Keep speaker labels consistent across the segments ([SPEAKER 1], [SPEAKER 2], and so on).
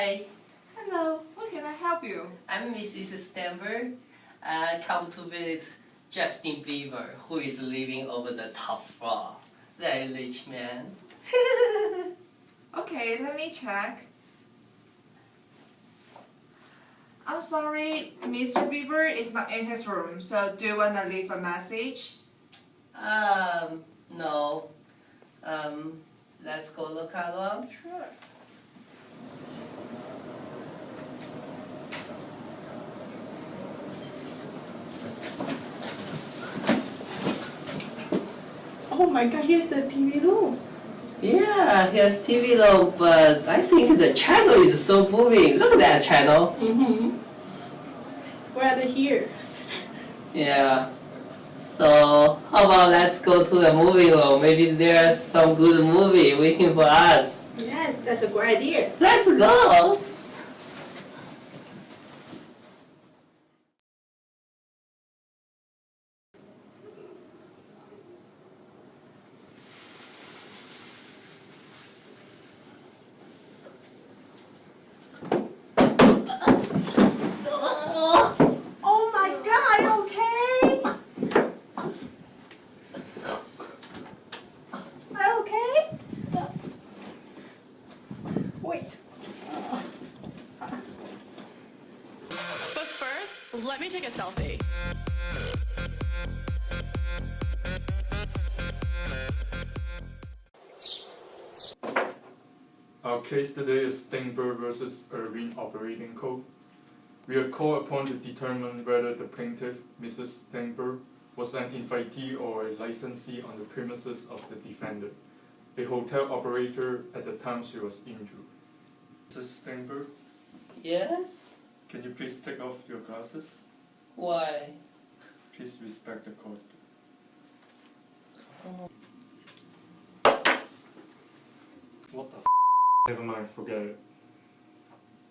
[SPEAKER 1] Hi,
[SPEAKER 2] Hello, what can I help you?
[SPEAKER 1] I'm Mrs. Stanford. Come to visit Justin Bieber, who is living over the top floor. Very rich man.
[SPEAKER 2] Okay, let me check. I'm sorry, Mr. Bieber is not in his room, so do you want to leave a message?
[SPEAKER 1] No. Let's go look around.
[SPEAKER 2] Sure.
[SPEAKER 3] Oh my god, here's the TV room.
[SPEAKER 1] Yeah, here's TV room, but I think the channel is so booming. Look at that channel.
[SPEAKER 3] Rather here.
[SPEAKER 1] Yeah. So, how about let's go to the movie room? Maybe there's some good movie waiting for us.
[SPEAKER 3] Yes, that's a great idea.
[SPEAKER 1] Let's go!
[SPEAKER 3] Oh my god, okay? Are you okay? Wait.
[SPEAKER 4] But first, let me take a selfie.
[SPEAKER 5] Our case today is Steinberg versus Irving Operating Code. We are called upon to determine whether the plaintiff, Mrs. Steinberg, was an invitee or a licensee on the premises of the defendant, a hotel operator at the time she was injured. Mrs. Steinberg,
[SPEAKER 1] Yes?
[SPEAKER 5] can you please take off your glasses?
[SPEAKER 1] Why?
[SPEAKER 5] Please respect the court. What the f? Never mind, forget it.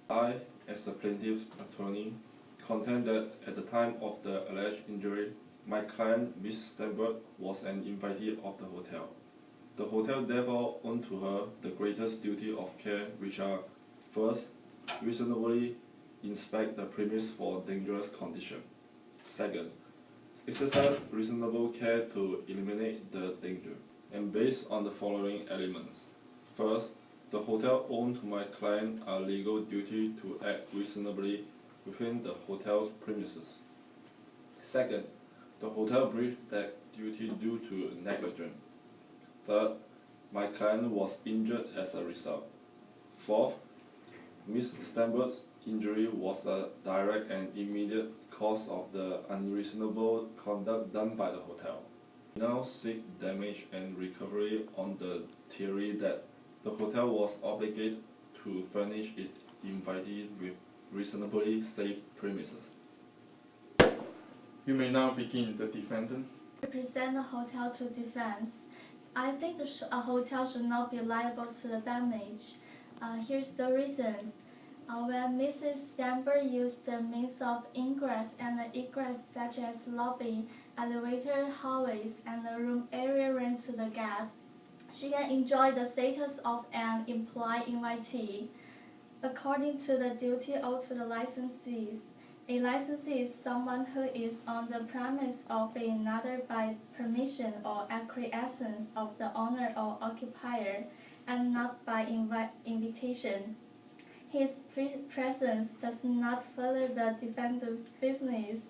[SPEAKER 6] I, as the plaintiff's attorney, contend that at the time of the alleged injury, my client, Ms. Steinberg, was an invitee of the hotel. The hotel therefore owed to her the greatest duty of care, which are, first, reasonably inspect the premise for dangerous condition. Second, exercise reasonable care to eliminate the danger. And based on the following elements. First, the hotel owed to my client a legal duty to act reasonably within the hotel's premises. Second, the hotel breached that duty due to negligence. Third, my client was injured as a result. Fourth, Ms. Steinberg's injury was a direct and immediate cause of the unreasonable conduct done by the hotel. We now seek damage and recovery on the theory that the hotel was obligated to furnish its invitee with reasonably safe premises.
[SPEAKER 5] You may now begin, the defendant.
[SPEAKER 7] Represent the hotel to defense. I think a hotel should not be liable to the damage. Here's the reasons. When Mrs. Steinberg used the means of ingress and egress such as lobby, elevator, hallways, and the room area rent to the guests, she can enjoy the status of an implied invitee. According to the duty owed to the licensees, a licensee is someone who is on the premise of another by permission or acquiescence of the owner or occupier, and not by invitation. His presence does not further the defendant's business.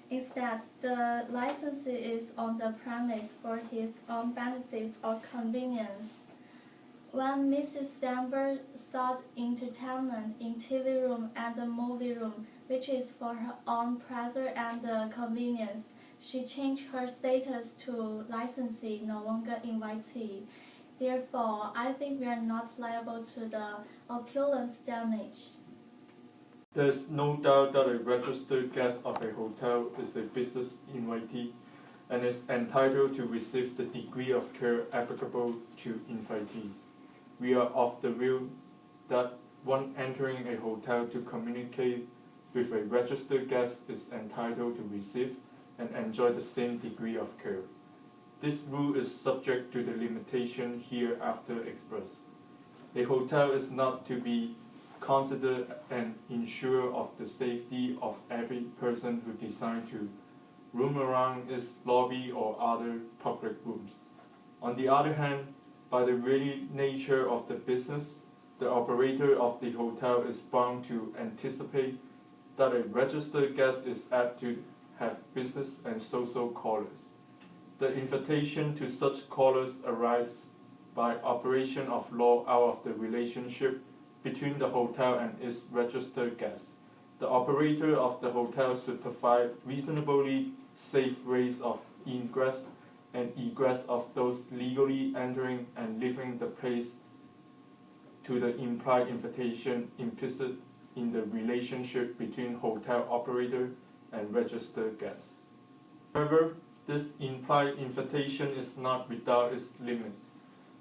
[SPEAKER 7] Instead, the licensee is on the premise for his own benefits or convenience. When Mrs. Steinberg sought entertainment in TV room and the movie room, which is for her own pleasure and convenience, she changed her status to licensee, no longer invitee. Therefore, I think we are not liable to the occurrence damage.
[SPEAKER 5] There is no doubt that a registered guest of a hotel is a business invitee and is entitled to receive the degree of care applicable to invitees. We are of the view that one entering a hotel to communicate with a registered guest is entitled to receive and enjoy the same degree of care. This rule is subject to the limitation hereafter expressed. A hotel is not to be consider and ensure of the safety of every person who decides to roam around its lobby or other public rooms. On the other hand, by the very nature of the business, the operator of the hotel is bound to anticipate that a registered guest is apt to have business and social callers. The invitation to such callers arises by operation of law out of the relationship between the hotel and its registered guests. The operator of the hotel should provide reasonably safe ways of ingress and egress of those legally entering and leaving the place to the implied invitation implicit in the relationship between hotel operator and registered guests. However, this implied invitation is not without its limits.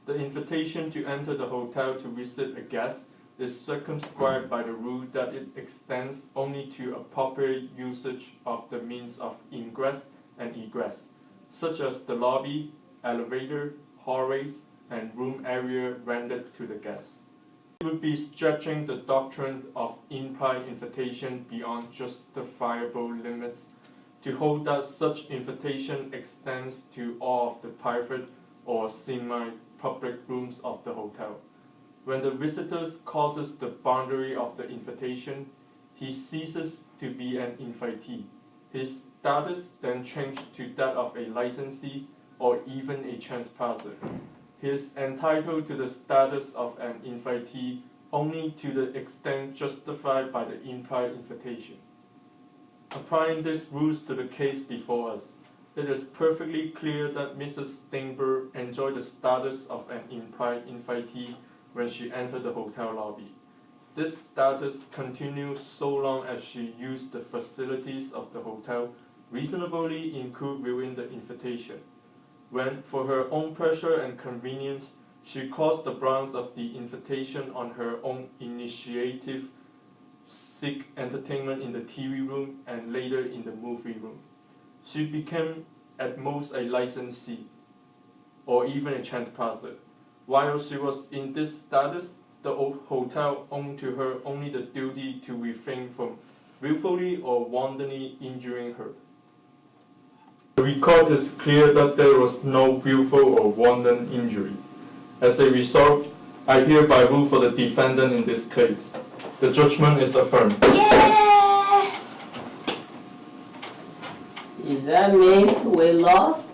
[SPEAKER 5] The invitation to enter the hotel to visit a guest is circumscribed by the rule that it extends only to appropriate usage of the means of ingress and egress, such as the lobby, elevator, hallways, and room area rendered to the guests. It would be stretching the doctrine of implied invitation beyond justifiable limits to hold that such invitation extends to all of the private or semi-public rooms of the hotel. When the visitor crosses the boundary of the invitation, he ceases to be an invitee. His status then changes to that of a licensee or even a trespasser. He is entitled to the status of an invitee only to the extent justified by the implied invitation. Applying these rules to the case before us, it is perfectly clear that Mrs. Steinberg enjoyed the status of an implied invitee when she entered the hotel lobby. This status continues so long as she used the facilities of the hotel reasonably included within the invitation. When, for her own pleasure and convenience, she crossed the bounds of the invitation on her own initiative, seek entertainment in the TV room and later in the movie room, she became at most a licensee or even a trespasser. While she was in this status, the hotel owed to her only the duty to refrain from willfully or wantonly injuring her. The record is clear that there was no willful or wanton injury. As a result, I hereby rule for the defendant in this case. The judgment is affirmed.
[SPEAKER 3] Yeah!
[SPEAKER 1] That means we lost?